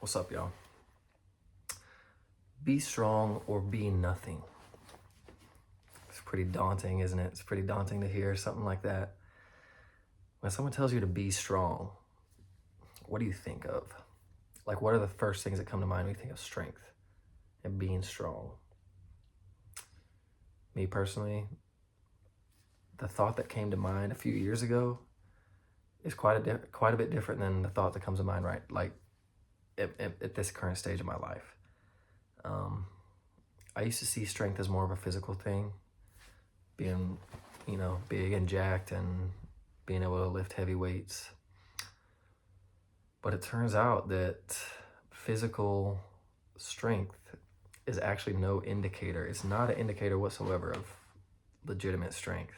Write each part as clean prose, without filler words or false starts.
What's up, y'all? Be strong or be nothing. It's pretty daunting, isn't it? It's pretty daunting to hear something like that. When someone tells you to be strong, what do you think of? Like, what are the first things that come to mind when you think of strength and being strong? Me personally, the thought that came to mind a few years ago is quite a bit different than the thought that comes to mind at this current stage of my life. I used to see strength as more of a physical thing, being, big and jacked and being able to lift heavy weights. But it turns out that physical strength is actually no indicator. It's not an indicator whatsoever of legitimate strength.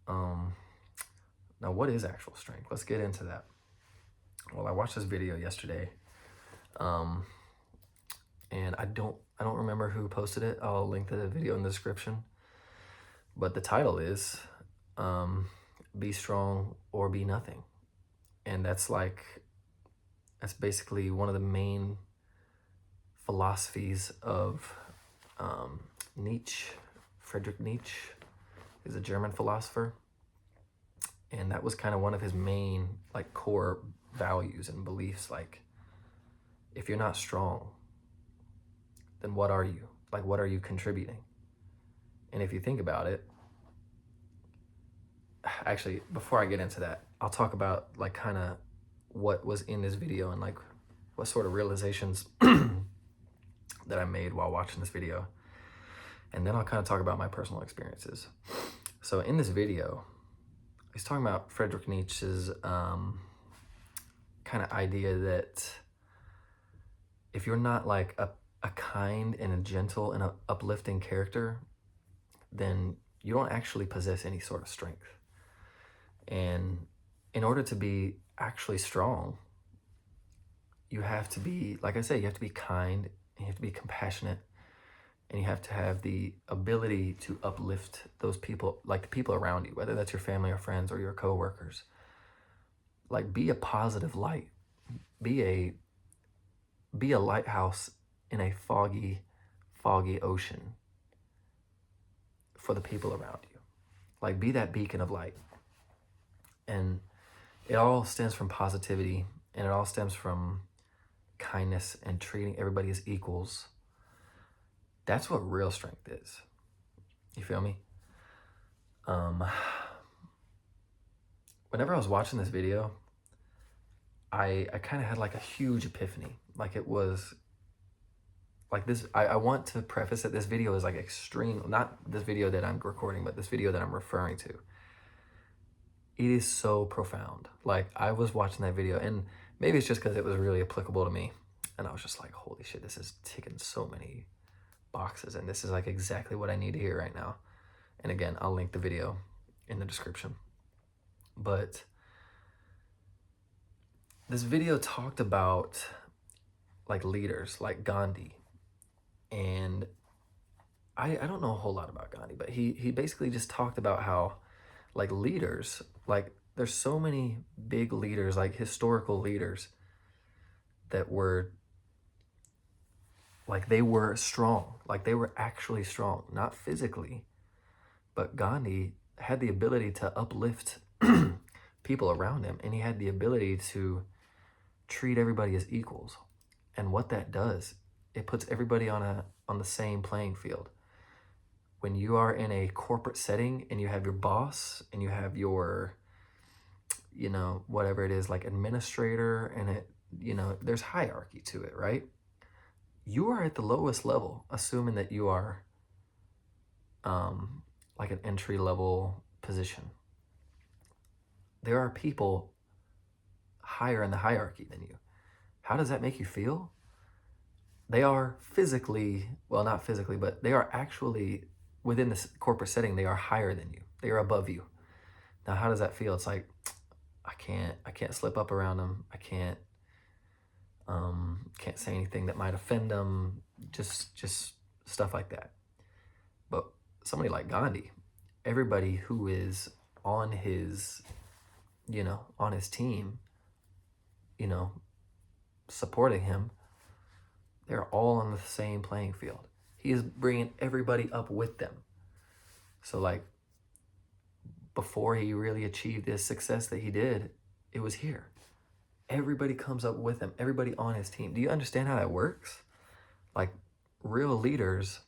Now, what is actual strength? Let's get into that. Well, I watched this video yesterday, and I don't remember who posted it. I'll link the video in the description. But the title is Be Strong or Be Nothing. And that's basically one of the main philosophies of Nietzsche. Friedrich Nietzsche is a German philosopher. And that was kind of one of his main core values and beliefs. If you're not strong, then what are you? What are you contributing? And if you think about it, actually, before I get into that, I'll talk about kind of what was in this video and what sort of realizations that I made while watching this video. And then I'll kind of talk about my personal experiences. So in this video, he's talking about Friedrich Nietzsche's kind of idea that if you're not a kind and a gentle and a uplifting character, then you don't actually possess any sort of strength. And in order to be actually strong, you have to be, like I say, you have to be kind, and you have to be compassionate, and you have to have the ability to uplift those people, the people around you, whether that's your family or friends or your coworkers. Be a positive light. Be a lighthouse in a foggy ocean for the people around you. Be that beacon of light. And it all stems from positivity, and it all stems from kindness and treating everybody as equals. That's what real strength is. You feel me? Whenever I was watching this video, I kind of had a huge epiphany. It was this. I want to preface that this video is extreme, not this video that I'm recording, but this video that I'm referring to. It is so profound. I was watching that video, and maybe it's just because it was really applicable to me. And I was just holy shit, this is ticking so many boxes, and this is exactly what I need to hear right now. And again, I'll link the video in the description. But this video talked about leaders like Gandhi. And I don't know a whole lot about Gandhi, but he basically just talked about how leaders, there's so many big leaders, historical leaders that were they were strong, they were actually strong, not physically, but Gandhi had the ability to uplift people around him, and he had the ability to treat everybody as equals. And what that does, it puts everybody on the same playing field. When you are in a corporate setting and you have your boss and you have your, whatever it is, administrator, and there's hierarchy to it, right? You are at the lowest level, assuming that you are an entry level position. There are people higher in the hierarchy than you. How does that make you feel? They are physically, well, not physically, but they are actually within this corporate setting, they are higher than you. They are above you. Now, how does that feel? It's I can't slip up around them. I can't say anything that might offend them. Just stuff like that. But somebody like Gandhi, everybody who is on his team, supporting him, they're all on the same playing field. He is bringing everybody up with them. So like, before he really achieved this success that he did, it was here. Everybody comes up with him, everybody on his team. Do you understand how that works? Like, real leaders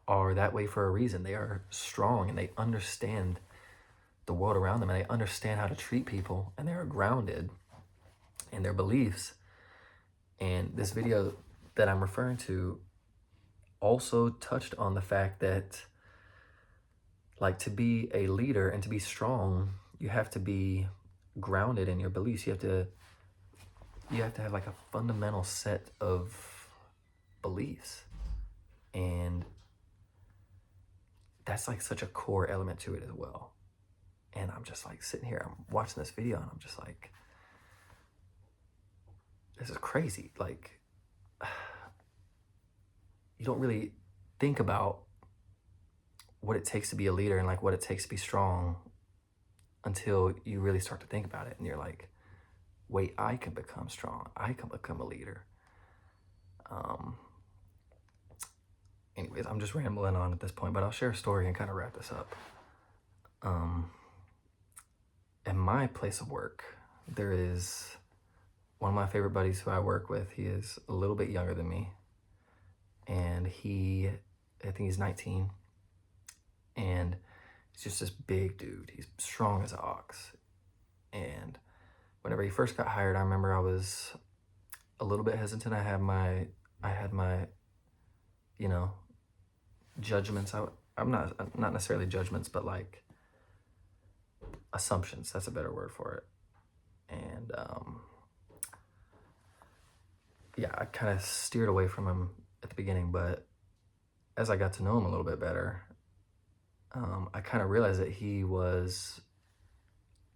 are that way for a reason. They are strong and they understand the world around them, and they understand how to treat people, and they are grounded in their beliefs. And this video that I'm referring to also touched on the fact that, like, to be a leader and to be strong, you have to be grounded in your beliefs. You have to have like a fundamental set of beliefs, and that's like such a core element to it as well. And I'm just like sitting here, I'm watching this video, and I'm just like, this is crazy. Like, you don't really think about what it takes to be a leader and like what it takes to be strong until you really start to think about it, and you're like, wait, I can become strong, I can become a leader. Anyways, I'm just rambling on at this point, but I'll share a story and kind of wrap this up. In my place of work, there is one of my favorite buddies who I work with. He is a little bit younger than me, and I think he's 19, and he's just this big dude. He's strong as an ox. And whenever he first got hired, I remember I was a little bit hesitant. I had my, you know, judgments. I'm not necessarily judgments, but like assumptions. That's a better word for it. And yeah, I kind of steered away from him at the beginning, but as I got to know him a little bit better, I kind of realized that he was,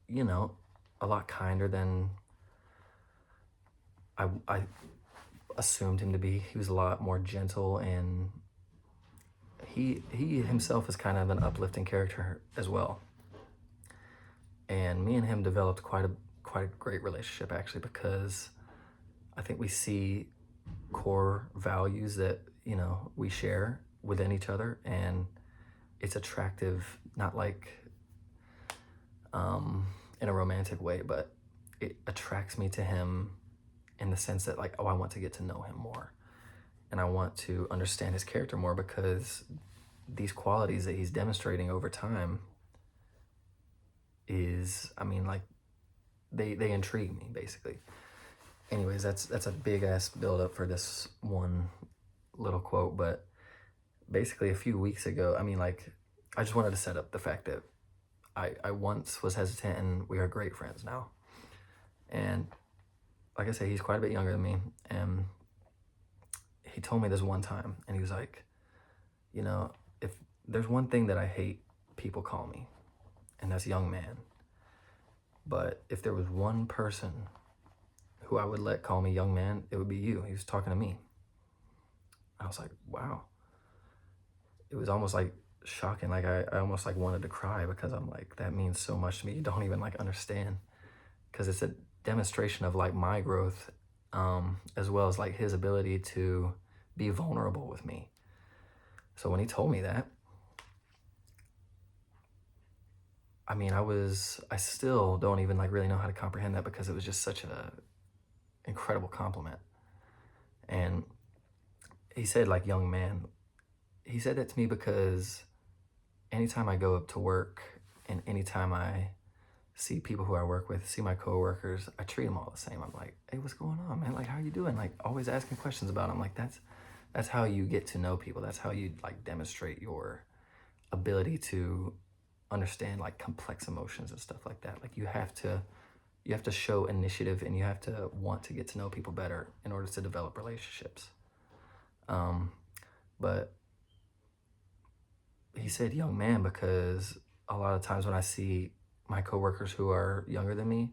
you know, a lot kinder than I assumed him to be. He was a lot more gentle, and he himself is kind of an uplifting character as well. And me and him developed quite a great relationship, actually, because I think we see core values that, you know, we share within each other, and it's attractive, not like in a romantic way, but it attracts me to him in the sense that like, oh, I want to get to know him more, and I want to understand his character more, because these qualities that he's demonstrating over time is, I mean, like, they intrigue me, basically. Anyways, that's a big ass build up for this one little quote, but basically a few weeks ago, I mean, like, I just wanted to set up the fact that I once was hesitant, and we are great friends now. And like I say, he's quite a bit younger than me, and he told me this one time, and he was like, you know, if there's one thing that I hate people call me, and that's young man. But if there was one person who I would let call me young man, it would be you. He was talking to me. I was like, wow. It was almost like shocking. Like I almost like wanted to cry, because I'm like, that means so much to me. You don't even like understand, because it's a demonstration of like my growth, as well as like his ability to be vulnerable with me. So when he told me that, I mean, I still don't even like really know how to comprehend that, because it was just such a incredible compliment. And he said, like, young man. He said that to me because anytime I go up to work, and anytime I see people who I work with, see my coworkers, I treat them all the same. I'm like, hey, what's going on, man? Like, how are you doing? Like, always asking questions about them. Like, that's how you get to know people. That's how you like demonstrate your ability to understand like complex emotions and stuff like that. Like, you have to show initiative, and you have to want to get to know people better in order to develop relationships. But he said young man because a lot of times when I see my coworkers who are younger than me,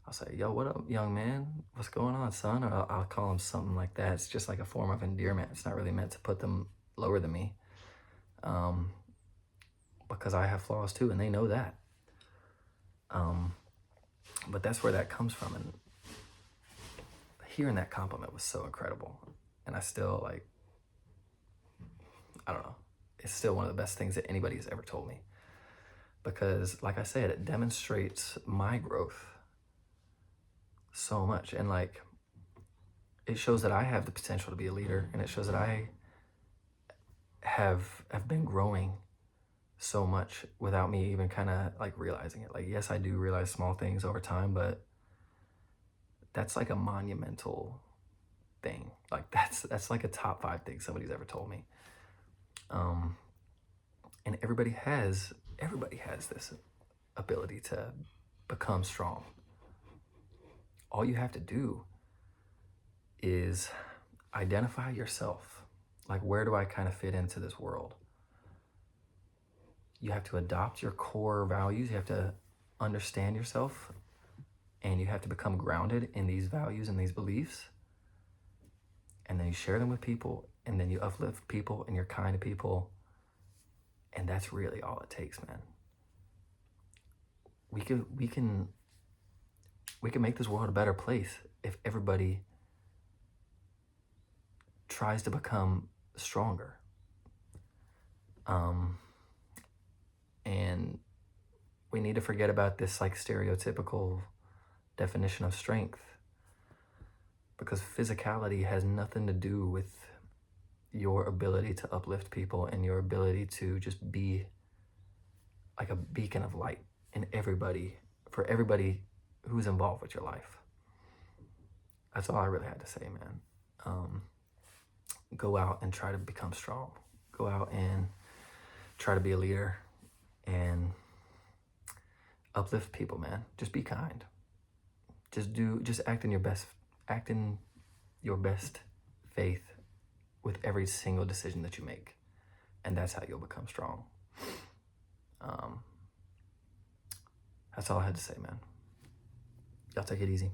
I'll say, yo, what up, young man? What's going on, son? Or I'll call them something like that. It's just like a form of endearment. It's not really meant to put them lower than me, because I have flaws too, and they know that. But that's where that comes from. And hearing that compliment was so incredible. And I still, like, I don't know, it's still one of the best things that anybody has ever told me. Because, like I said, it demonstrates my growth so much. And, like, it shows that I have the potential to be a leader, and it shows that I have been growing so much without me even kind of like realizing it. Like, yes, I do realize small things over time, but that's like a monumental thing. Like, that's like a top 5 thing somebody's ever told me. And everybody has this ability to become strong. All you have to do is identify yourself. Like, where do I kind of fit into this world? You have to adopt your core values. You have to understand yourself, and you have to become grounded in these values and these beliefs. And then you share them with people, and then you uplift people, and you're kind to people. And that's really all it takes, man. We can make this world a better place if everybody tries to become stronger. And we need to forget about this like stereotypical definition of strength, because physicality has nothing to do with your ability to uplift people and your ability to just be like a beacon of light for everybody who's involved with your life. That's all I really had to say, man. Go out and try to become strong. Go out and try to be a leader and uplift people, man. Just be kind. Just act in your best faith with every single decision that you make. And that's how you'll become strong. That's all I had to say, man. Y'all take it easy.